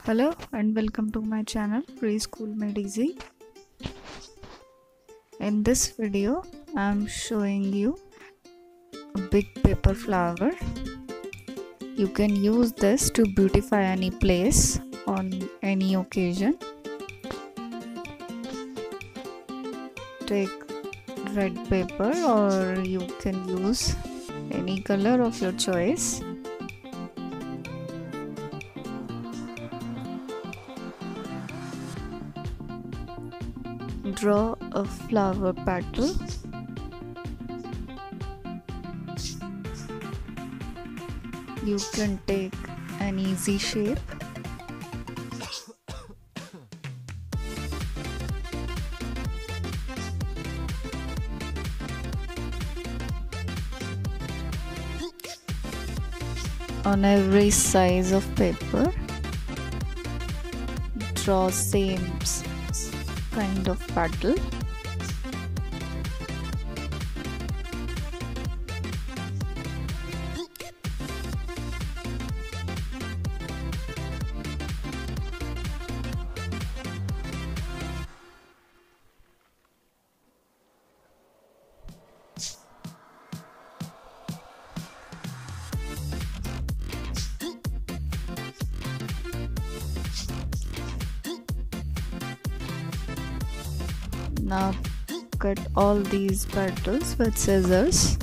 Hello and welcome to my channel Preschool Made Easy. In this video I am showing you a big paper flower. You can use this to beautify any place on any occasion. Take red paper or you can use any color of your choice. Draw a flower petal. You can take an easy shape. On every size of paper, draw same kind of petal. Now cut all these petals with scissors.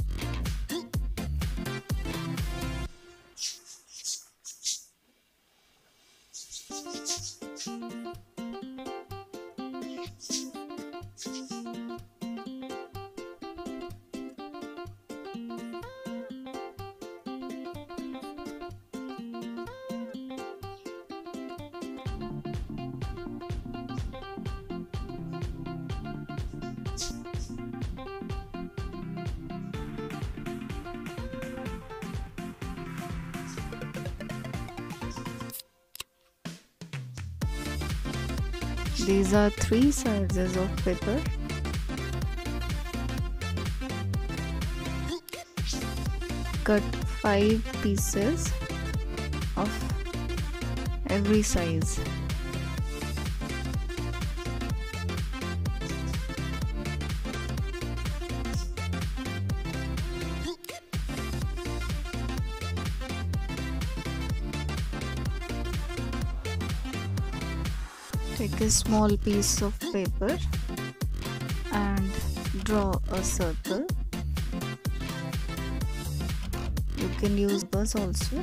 These are 3 sizes of paper. Cut 5 pieces of every size. Take a small piece of paper and draw a circle. You can use buzz also.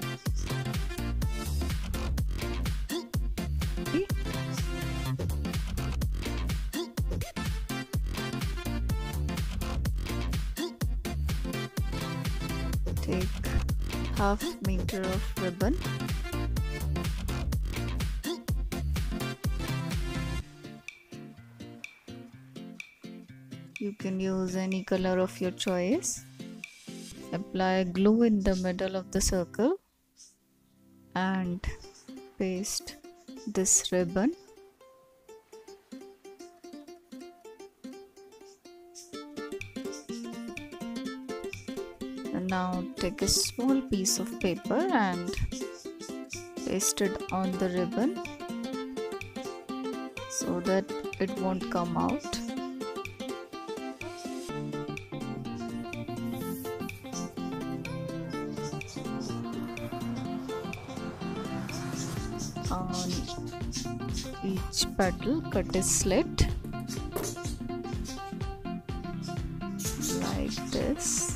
Take half meter of ribbon. You can use any color of your choice. Apply glue in the middle of the circle and paste this ribbon. And now take a small piece of paper and paste it on the ribbon so that it won't come out. On each petal, cut a slit like this.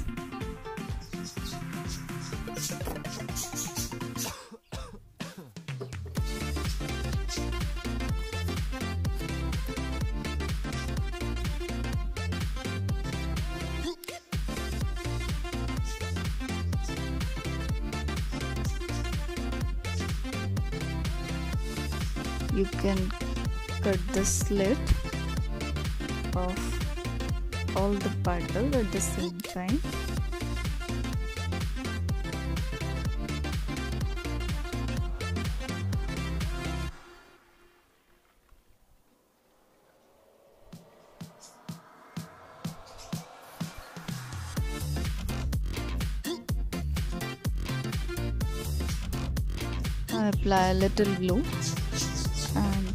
You can cut the slit of all the petals at the same time. I have apply a little glue and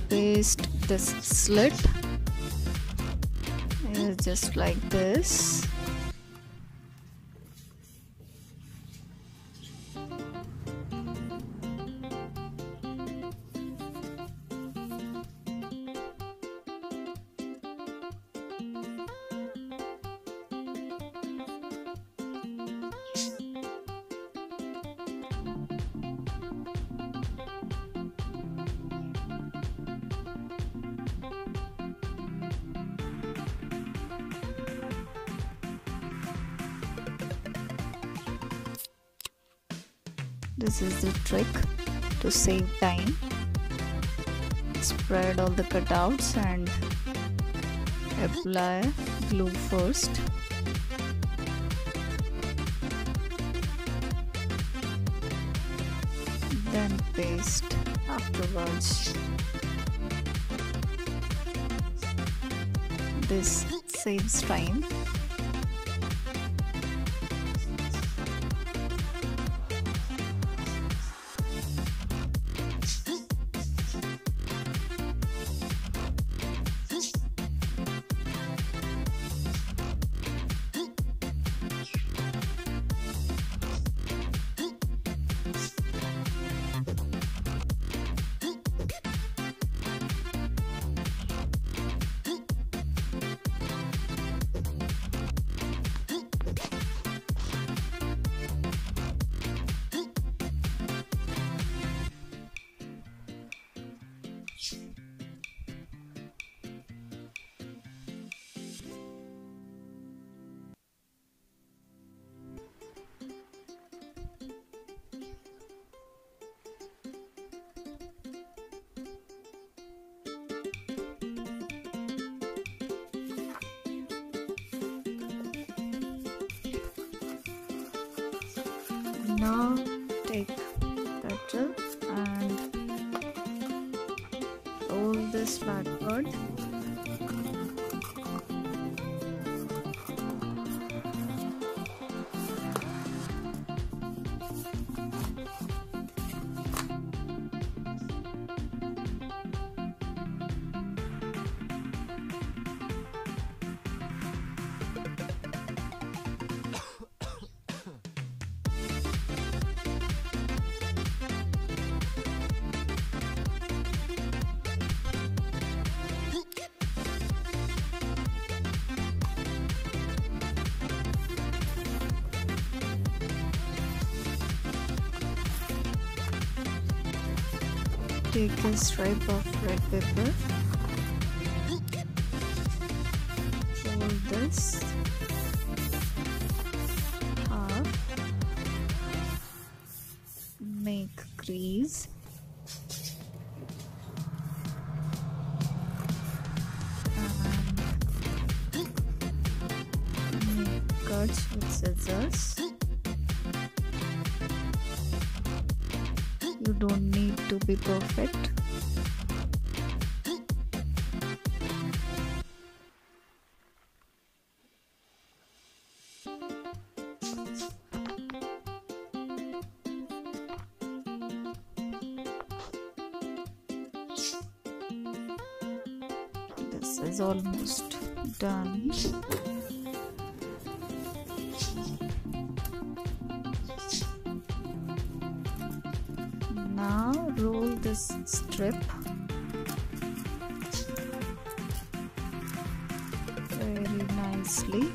paste this slit just like this. This is the trick to save time. Spread all the cutouts and apply glue first. Then paste afterwards. This saves time. Now take petal and roll this backward. Take a stripe of red paper, fold this half, make crease, and make cuts with scissors. You don't need to be perfect. This is almost done. Now roll this strip very nicely.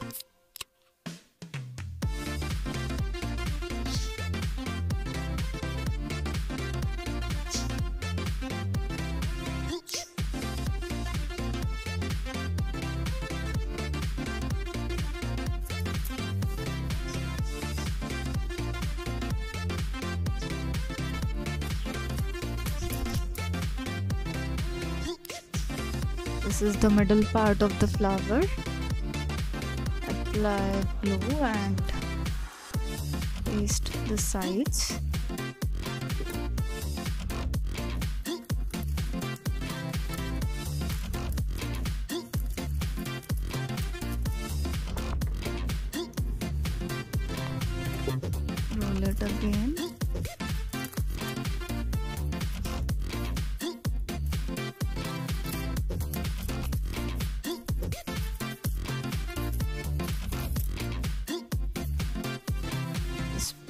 This is the middle part of the flower. Apply glue and paste the sides. Roll it again.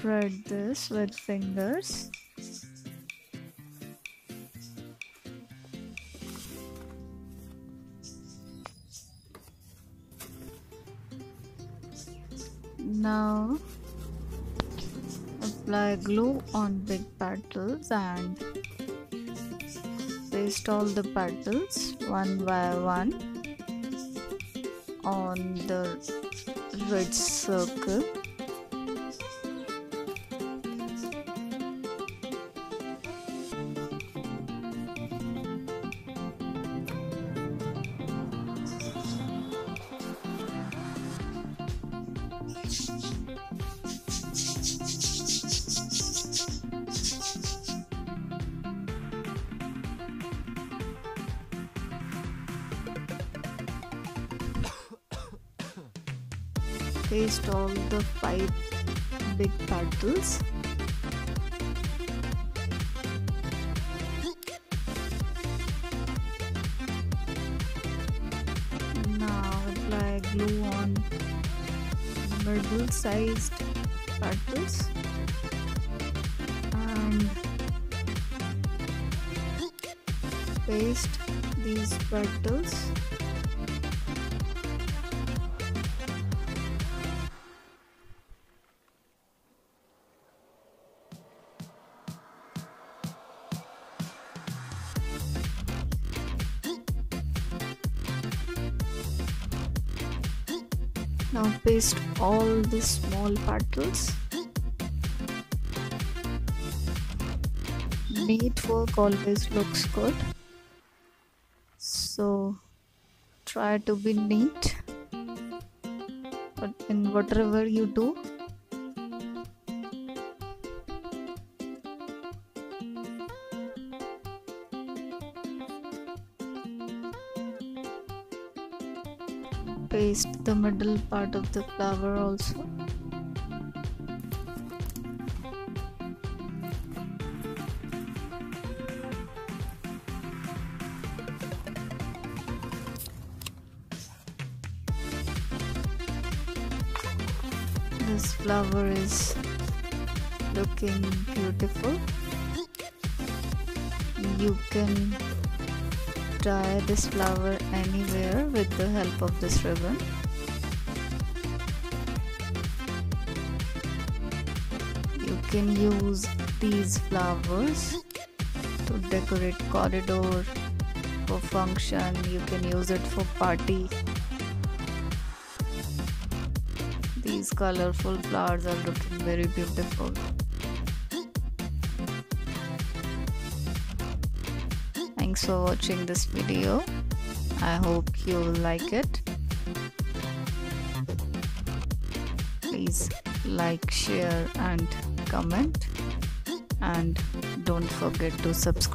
spread this with fingers. Now apply glue on big petals and paste all the petals one by one on the red circle. Paste all the 5 big petals. Now apply glue on middle-sized petals and paste these petals. Now paste all the small petals. Neat work always looks good, so try to be neat, but in whatever you do. Paste the middle part of the flower also. This flower is looking beautiful. You can tie this flower anywhere with the help of this ribbon. You can use these flowers to decorate corridor for function. You can use it for party. These colorful flowers are looking very beautiful. Thanks for watching this video. I hope you like it. Please like, share and comment, and don't forget to subscribe.